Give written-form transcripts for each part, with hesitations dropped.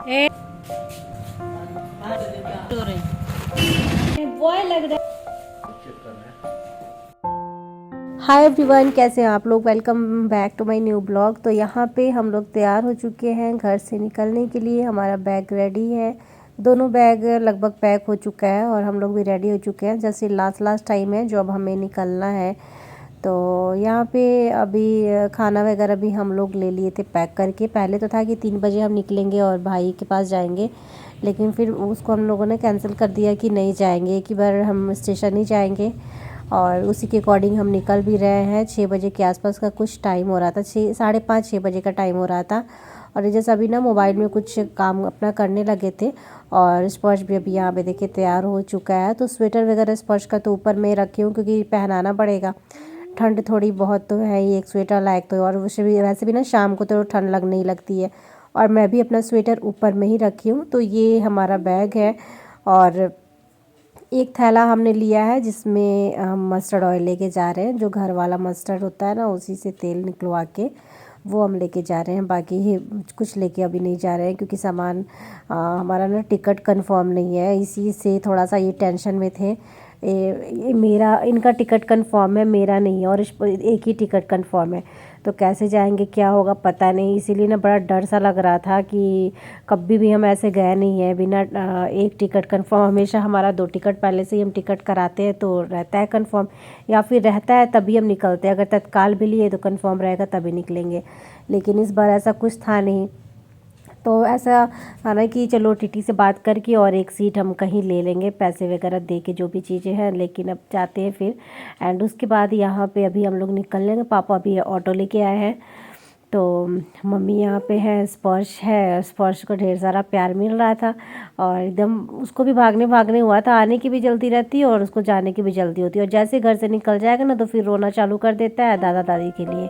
ए, वो लग रहा है। हाय एवरीवन, कैसे हैं आप लोग। Welcome back to my new blog. तो यहाँ पे हम लोग तैयार हो चुके हैं घर से निकलने के लिए। हमारा बैग रेडी है, दोनों बैग लगभग पैक हो चुका है और हम लोग भी रेडी हो चुके हैं। जैसे लास्ट टाइम है जो अब हमें निकलना है। तो यहाँ पे अभी खाना वगैरह भी हम लोग ले लिए थे पैक करके। पहले तो था कि 3 बजे हम निकलेंगे और भाई के पास जाएंगे, लेकिन फिर उसको हम लोगों ने कैंसिल कर दिया कि नहीं जाएंगे, एक ही बार हम स्टेशन ही जाएंगे। और उसी के अकॉर्डिंग हम निकल भी रहे हैं। 6 बजे के आसपास का कुछ टाइम हो रहा था, 5:30-6 बजे का टाइम हो रहा था। और जैसे अभी ना मोबाइल में कुछ काम अपना करने लगे थे। और स्पर्श भी अभी यहाँ पे देखिए तैयार हो चुका है। तो स्वेटर वगैरह स्पर्श का तो ऊपर में रखी हूँ क्योंकि पहनाना पड़ेगा। ठंड थोड़ी बहुत तो है ही, एक स्वेटर लायक तो। और वैसे भी ना शाम को तो ठंड लगने ही लगती है। और मैं भी अपना स्वेटर ऊपर में ही रखी हूँ। तो ये हमारा बैग है और एक थैला हमने लिया है जिसमें हम मस्टर्ड ऑयल लेके जा रहे हैं। जो घर वाला मस्टर्ड होता है ना, उसी से तेल निकलवा के वो हम लेके जा रहे हैं। बाकी कुछ लेके अभी नहीं जा रहे हैं क्योंकि सामान हमारा ना टिकट कंफर्म नहीं है। इसी से थोड़ा सा ये टेंशन में थे। मेरा इनका टिकट कंफर्म है, मेरा नहीं है। और एक ही टिकट कंफर्म है, तो कैसे जाएंगे क्या होगा पता नहीं। इसीलिए ना बड़ा डर सा लग रहा था कि कभी भी हम ऐसे गए नहीं हैं बिना एक टिकट कंफर्म। हमेशा हमारा 2 टिकट पहले से ही हम टिकट कराते हैं तो रहता है कंफर्म, या फिर रहता है तभी हम निकलते हैं। अगर तत्काल भी लिए तो कंफर्म रहेगा तभी निकलेंगे, लेकिन इस बार ऐसा कुछ था नहीं। तो ऐसा था ना कि चलो टीटी से बात करके और एक सीट हम कहीं ले लेंगे, पैसे वगैरह दे के जो भी चीज़ें हैं। लेकिन अब जाते हैं फिर। एंड उसके बाद यहाँ पे अभी हम लोग निकल लेंगे। पापा अभी ऑटो लेके आए हैं। तो मम्मी यहाँ पे है, स्पर्श है। स्पर्श को ढेर सारा प्यार मिल रहा था और एकदम उसको भी भागने हुआ था। आने की भी जल्दी रहती है और उसको जाने की भी जल्दी होती है। और जैसे घर से निकल जाएगा ना तो फिर रोना चालू कर देता है दादा दादी के लिए।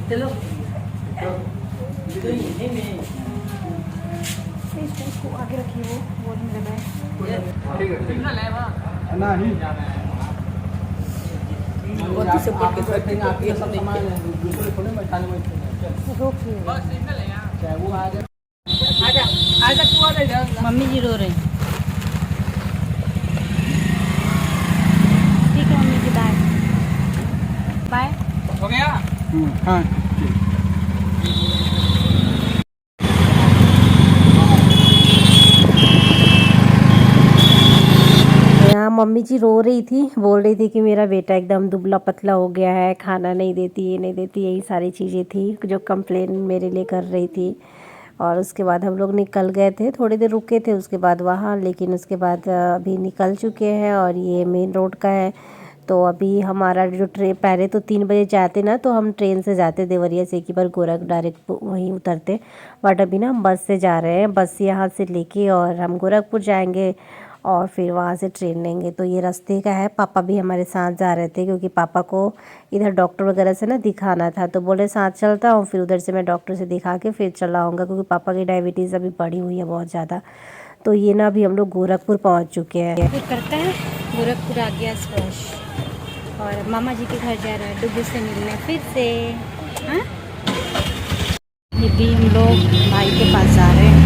चलो इसको आगे रखिए, वो नहीं लगा है। ठीक है ना ही बहुत ही सपोर्ट के साथ हैं आप। ये सब सामान दूसरे थोड़े बैठाने में रोकिए, बस सिग्नल है यहां। चाहे वो आ जा आजा तू आ जा। मम्मी जी रो रहे हैं। ठीक है मम्मी जी, बाय बाय। हो गया? हाँ। यहाँ मम्मी जी रो रही थी, बोल रही थी कि मेरा बेटा एकदम दुबला पतला हो गया है, खाना नहीं देती, ये नहीं देती, यही सारी चीज़ें थी जो कंप्लेन मेरे लिए कर रही थी। और उसके बाद हम लोग निकल गए थे, थोड़ी देर रुके थे उसके बाद वहाँ। लेकिन उसके बाद अभी निकल चुके हैं और ये मेन रोड का है। तो अभी हमारा जो ट्रेन, पहले तो 3 बजे जाते ना तो हम ट्रेन से जाते देवरिया से, एक ही बार गोरख डायरेक्ट वहीं उतरते। बट अभी ना हम बस से जा रहे हैं। बस यहाँ से लेके और हम गोरखपुर जाएंगे और फिर वहाँ से ट्रेन लेंगे। तो ये रास्ते का है। पापा भी हमारे साथ जा रहे थे क्योंकि पापा को इधर डॉक्टर वगैरह से ना दिखाना था। तो बोले साथ चलता हूँ, फिर उधर से मैं डॉक्टर से दिखा के फिर चला आऊँगा क्योंकि पापा की डायबिटीज़ अभी बढ़ी हुई है बहुत ज़्यादा। तो ये ना अभी हम लोग गोरखपुर पहुँच चुके हैं। करता है गोरखपुर आ गया स्पर्श और मामा जी के घर जा रहा है डुगू से मिलने फिर से। हाँ, ये भी हम लोग भाई के पास जा रहे हैं।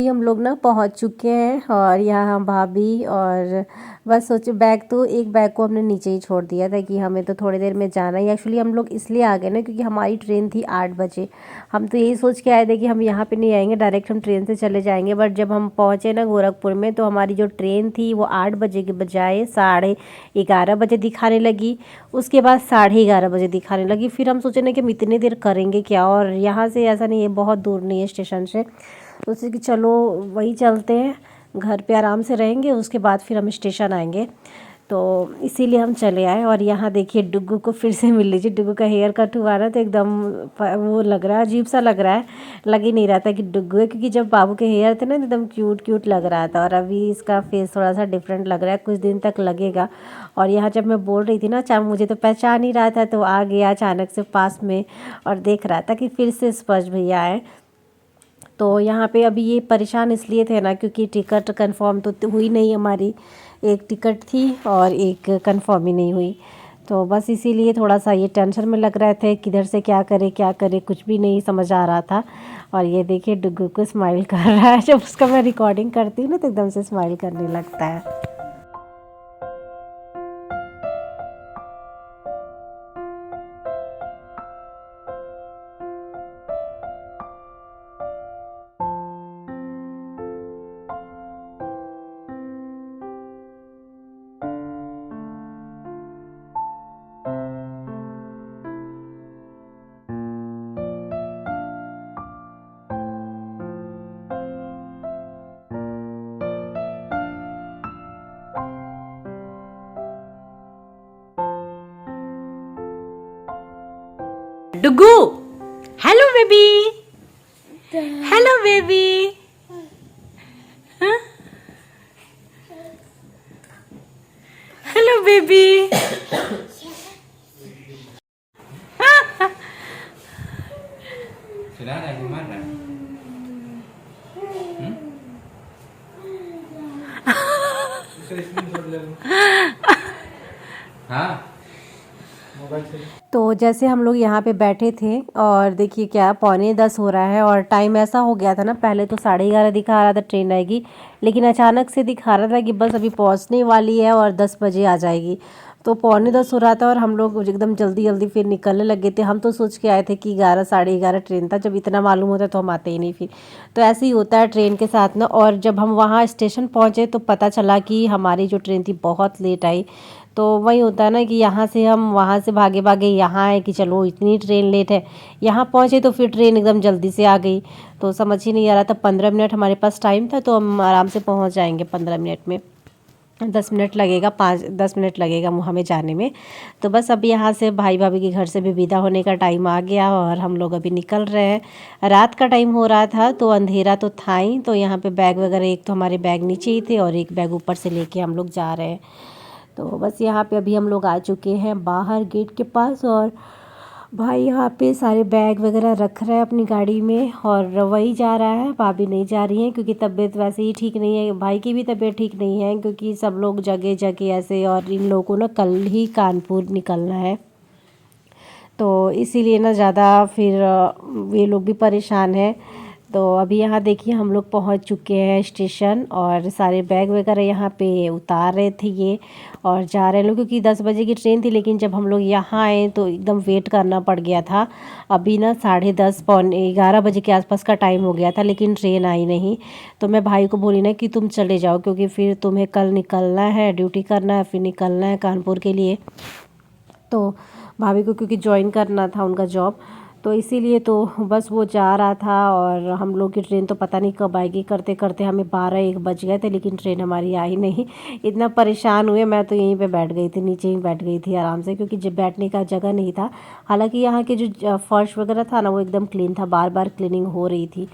अभी हम लोग ना पहुंच चुके हैं और यहाँ हम भाभी और बस सोचे बैग तो एक बैग को हमने नीचे ही छोड़ दिया था कि हमें तो थोड़ी देर में जाना है। एक्चुअली हम लोग इसलिए आ गए ना क्योंकि हमारी ट्रेन थी 8 बजे। हम तो यही सोच के आए थे कि हम यहाँ पे नहीं आएंगे, डायरेक्ट हम ट्रेन से चले जाएंगे। बट जब हम पहुँचे ना गोरखपुर में तो हमारी जो ट्रेन थी वो 8 बजे के बजाय 11:30 बजे दिखाने लगी। उसके बाद 11:30 बजे दिखाने लगी। फिर हम सोचे ना कि हम इतनी देर करेंगे क्या, और यहाँ से ऐसा नहीं है, बहुत दूर नहीं है स्टेशन से। सोचे कि चलो वही चलते हैं, घर पे आराम से रहेंगे, उसके बाद फिर हम स्टेशन आएंगे। तो इसीलिए हम चले आए। और यहाँ देखिए डुग्गू को फिर से मिल लीजिए। डुग्गू का हेयर कट हुआ ना तो एकदम वो लग रहा है, अजीब सा लग रहा है, लग ही नहीं रहा था कि डुग्गू है, क्योंकि जब बाबू के हेयर थे ना एकदम क्यूट क्यूट लग रहा था। और अभी इसका फेस थोड़ा सा डिफरेंट लग रहा है, कुछ दिन तक लगेगा। और यहाँ जब मैं बोल रही थी ना, अचानक मुझे तो पहचान ही रहा था, तो आ गया अचानक से पास में और देख रहा था कि फिर से स्पर्श भैया आए। तो यहाँ पे अभी ये परेशान इसलिए थे ना क्योंकि टिकट कंफर्म तो हुई नहीं हमारी। एक टिकट थी और एक कंफर्म ही नहीं हुई, तो बस इसीलिए थोड़ा सा ये टेंशन में लग रहे थे, किधर से क्या करे कुछ भी नहीं समझ आ रहा था। और ये देखिए डुग्गू को स्माइल कर रहा है। जब उसका मैं रिकॉर्डिंग करती हूँ ना तो एकदम से स्माइल करने लगता है। Dugu, hello baby, hello baby, hello baby. Sudah ada di mana? हाँ तो जैसे हम लोग यहाँ पे बैठे थे और देखिए क्या 9:45 हो रहा है और टाइम ऐसा हो गया था ना, पहले तो 11:30 दिखा रहा था ट्रेन आएगी, लेकिन अचानक से दिखा रहा था कि बस अभी पहुँचने वाली है और 10 बजे आ जाएगी। तो 9:45 हो रहा था और हम लोग एकदम जल्दी जल्दी फिर निकलने लगे थे। हम तो सोच के आए थे कि 11 11:30 ट्रेन था, जब इतना मालूम होता है तो हम आते ही नहीं फिर। तो ऐसे ही होता है ट्रेन के साथ ना। और जब हम वहाँ स्टेशन पहुँचे तो पता चला कि हमारी जो ट्रेन थी बहुत लेट आई। तो वही होता है ना कि यहाँ से हम वहाँ से भागे भागे यहाँ आए कि चलो इतनी ट्रेन लेट है। यहाँ पहुँचे तो फिर ट्रेन एकदम जल्दी से आ गई, तो समझ ही नहीं आ रहा था। 15 मिनट हमारे पास टाइम था, तो हम आराम से पहुँच जाएंगे 15 मिनट में। 10 मिनट लगेगा, 5-10 मिनट लगेगा हमें जाने में। तो बस अभी यहाँ से भाई भाभी के घर से भी विदा होने का टाइम आ गया और हम लोग अभी निकल रहे हैं। रात का टाइम हो रहा था तो अंधेरा तो था ही। तो यहाँ पे बैग वगैरह, एक तो हमारे बैग नीचे ही थे और एक बैग ऊपर से लेके हम लोग जा रहे हैं। तो बस यहाँ पे अभी हम लोग आ चुके हैं बाहर गेट के पास, और भाई यहाँ पे सारे बैग वगैरह रख रहा है अपनी गाड़ी में और वही जा रहा है। भाभी नहीं जा रही हैं क्योंकि तबीयत वैसे ही ठीक नहीं है, भाई की भी तबीयत ठीक नहीं है, क्योंकि सब लोग जगह जगह ऐसे, और इन लोगों को ना कल ही कानपुर निकलना है, तो इसीलिए ना ज़्यादा फिर वे लोग भी परेशान हैं। तो अभी यहाँ देखिए हम लोग पहुँच चुके हैं स्टेशन और सारे बैग वगैरह यहाँ पे उतार रहे थे ये और जा रहे लोग, क्योंकि 10 बजे की ट्रेन थी। लेकिन जब हम लोग यहाँ आए तो एकदम वेट करना पड़ गया था। अभी ना 10:30 11 बजे के आसपास का टाइम हो गया था, लेकिन ट्रेन आई नहीं। तो मैं भाई को बोली ना कि तुम चले जाओ, क्योंकि फिर तुम्हें कल निकलना है, ड्यूटी करना है, फिर निकलना है कानपुर के लिए। तो भाभी को क्योंकि ज्वाइन करना था उनका जॉब, तो इसीलिए तो बस वो जा रहा था। और हम लोग की ट्रेन तो पता नहीं कब आएगी, करते करते हमें 12-1 बज गए थे, लेकिन ट्रेन हमारी आई नहीं। इतना परेशान हुए, मैं तो यहीं पे बैठ गई थी, नीचे ही बैठ गई थी आराम से, क्योंकि जब बैठने का जगह नहीं था। हालांकि यहाँ के जो फर्श वगैरह था ना वो एकदम क्लीन था, बार बार क्लीनिंग हो रही थी,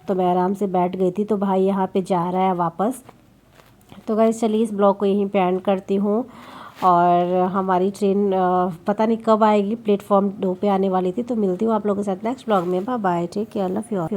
तो मैं आराम से बैठ गई थी। तो भाई यहाँ पर जा रहा है वापस। तो गाइस चलिए इस ब्लॉग को यहीं पे एंड करती हूँ। और हमारी ट्रेन पता नहीं कब आएगी, प्लेटफॉर्म 2 पे आने वाली थी। तो मिलती हूँ आप लोगों के साथ नेक्स्ट ब्लॉग में। Bye bye, take care, love you all.